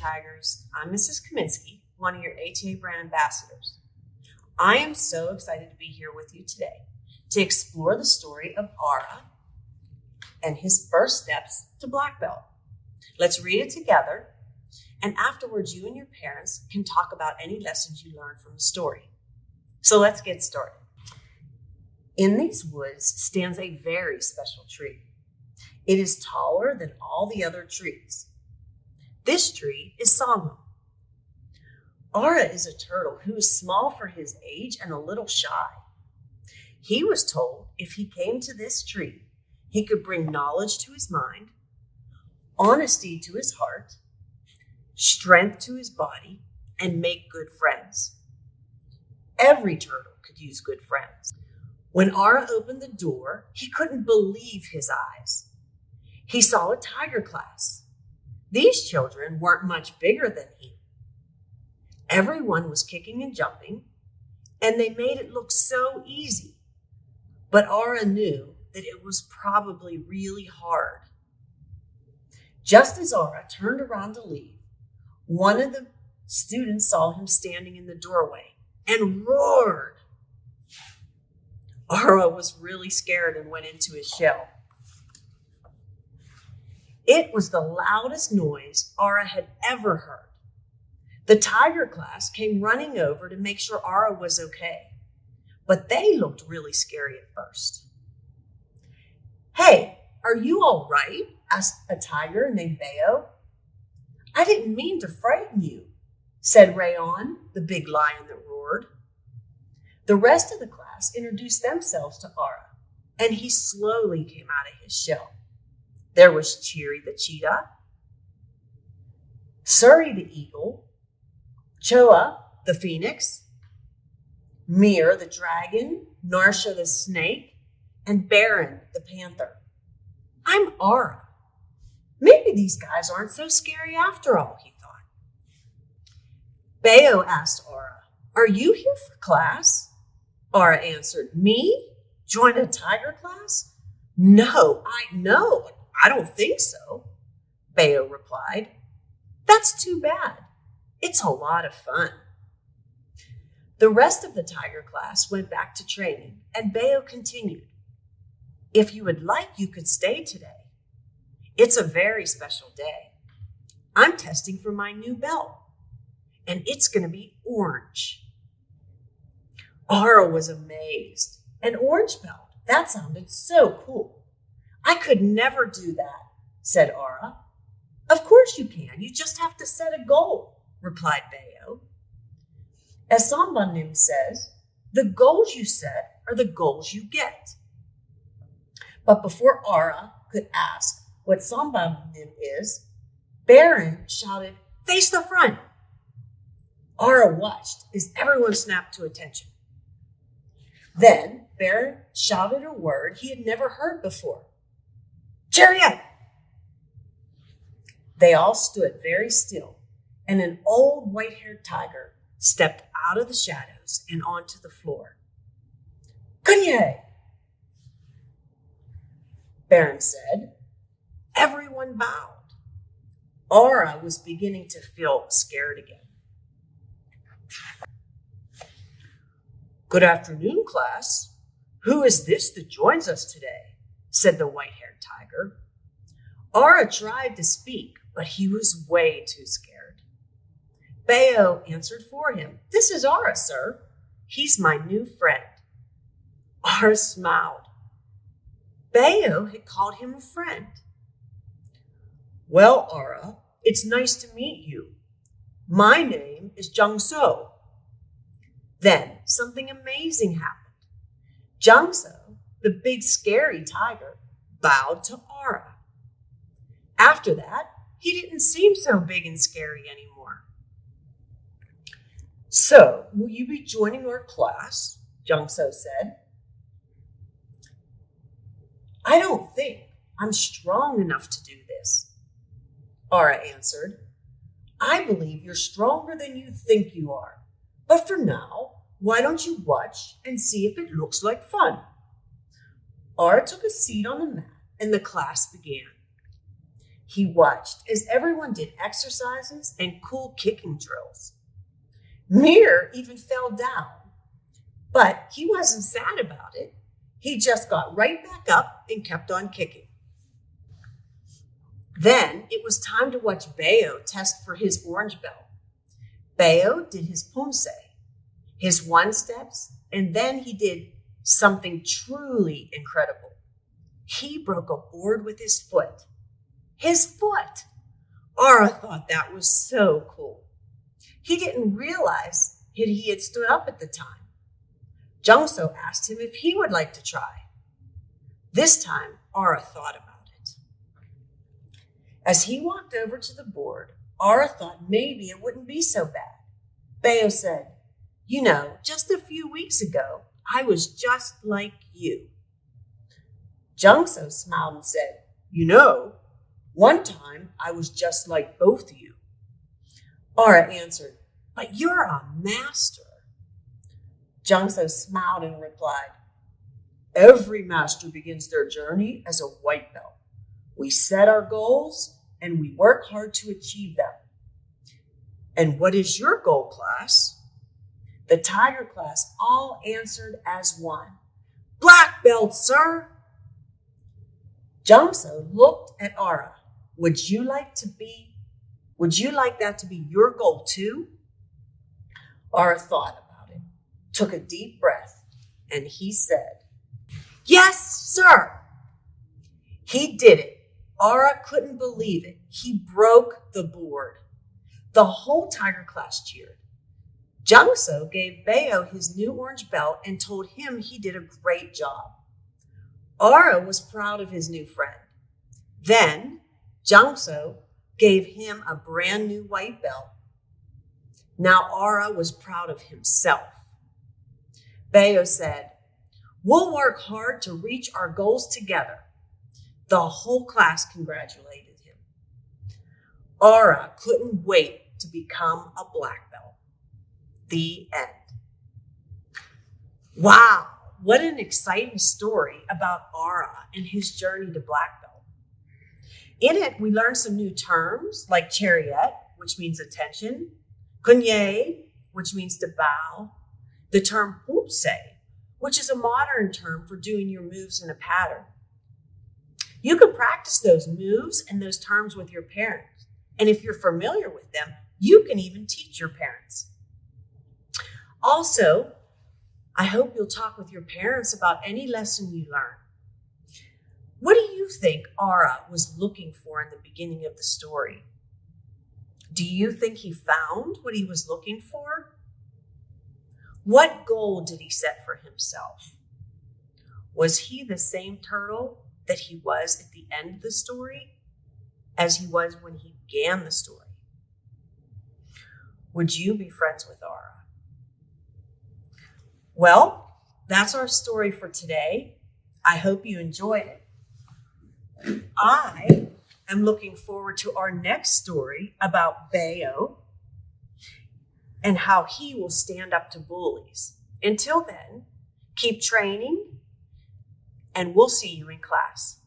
Tigers. I'm Mrs. Kaminsky, one of your ATA brand ambassadors. I am so excited to be here with you today to explore the story of Ara and his first steps to black belt. Let's read it together, and afterwards you and your parents can talk about any lessons you learned from the story. So let's get started. In these woods stands a very special tree. It is taller than all the other trees. This tree is Songam. Ara is a turtle who is small for his age and a little shy. He was told if he came to this tree, he could bring knowledge to his mind, honesty to his heart, strength to his body, and make good friends. Every turtle could use good friends. When Ara opened the door, he couldn't believe his eyes. He saw a tiger class. These children weren't much bigger than him. Everyone was kicking and jumping, and they made it look so easy. But Ara knew that it was probably really hard. Just as Ara turned around to leave, one of the students saw him standing in the doorway and roared. Ara was really scared and went into his shell. It was the loudest noise Ara had ever heard. The tiger class came running over to make sure Ara was okay, but they looked really scary at first. "Hey, are you all right?" asked a tiger named Bayo. "I didn't mean to frighten you," said Rayon, the big lion that roared. The rest of the class introduced themselves to Ara, and he slowly came out of his shell. There was Cheery the cheetah, Suri the eagle, Choa the phoenix, Mir the dragon, Narsha the snake, and Baron the panther. "I'm Ara. Maybe these guys aren't so scary after all," he thought. Bayo asked Ara, "Are you here for class?" Ara answered, "Me? Join a tiger class? No, I don't think so," Bayo replied. "That's too bad. It's a lot of fun." The rest of the tiger class went back to training, and Bayo continued, "If you would like, you could stay today. It's a very special day. I'm testing for my new belt, and it's going to be orange." Ara was amazed. An orange belt? That sounded so cool. "I could never do that," said Ara. "Of course you can. You just have to set a goal," replied Bayo. As Sambannim says, the goals you set are the goals you get. But before Ara could ask what Sambannim is, Baron shouted, "Face the front." Ara watched as everyone snapped to attention. Then Baron shouted a word he had never heard before. "Chariot!" They all stood very still, and an old white-haired tiger stepped out of the shadows and onto the floor. "Kunye!" Baron said. Everyone bowed. Ara was beginning to feel scared again. "Good afternoon, class. Who is this that joins us today?" said the white-haired tiger. Ara tried to speak, but he was way too scared. Bayo answered for him. "This is Ara, sir. He's my new friend." Ara smiled. Bayo had called him a friend. "Well, Ara, it's nice to meet you. My name is Jungso." Then something amazing happened. Jungso, the big scary tiger, bowed to Ara. After that, he didn't seem so big and scary anymore. "So, will you be joining our class?" Jungso said. "I don't think I'm strong enough to do this," Ara answered. "I believe you're stronger than you think you are. But for now, why don't you watch and see if it looks like fun?" Ara took a seat on the mat, and the class began. He watched as everyone did exercises and cool kicking drills. Mir even fell down, but he wasn't sad about it. He just got right back up and kept on kicking. Then it was time to watch Bayo test for his orange belt. Bayo did his poomsae, his one steps, and then he did something truly incredible. He broke a board with his foot. His foot! Ara thought that was so cool. He didn't realize he had stood up at the time. Jungso asked him if he would like to try. This time, Ara thought about it. As he walked over to the board, Ara thought maybe it wouldn't be so bad. Bayo said, "You know, just a few weeks ago, I was just like you." Jungso smiled and said, "You know, one time I was just like both of you." Ara answered, "But you're a master." Jungso smiled and replied, "Every master begins their journey as a white belt. We set our goals and we work hard to achieve them." "And what is your goal, class?" The Tiger class all answered as one. "Black belt, sir." Jungso looked at Ara. Would you like that to be your goal too?" Ara thought about it, took a deep breath, and he said, "Yes, sir." He did it. Ara couldn't believe it. He broke the board. The whole Tiger class cheered. Jungso gave Bayo his new orange belt and told him he did a great job. Ara was proud of his new friend. Then Jungso gave him a brand new white belt. Now Ara was proud of himself. Bayo said, "We'll work hard to reach our goals together." The whole class congratulated him. Ara couldn't wait to become a black belt. The end. Wow, what an exciting story about Ara and his journey to black belt. In it, we learned some new terms like chariot, which means attention, kunye, which means to bow, the term poomsae, which is a modern term for doing your moves in a pattern. You can practice those moves and those terms with your parents. And if you're familiar with them, you can even teach your parents. Also, I hope you'll talk with your parents about any lesson you learn. What do you think Ara was looking for in the beginning of the story? Do you think he found what he was looking for? What goal did he set for himself? Was he the same turtle that he was at the end of the story as he was when he began the story? Would you be friends with Ara? Well, that's our story for today. I hope you enjoyed it. I am looking forward to our next story about Bayo and how he will stand up to bullies. Until then, keep training, and we'll see you in class.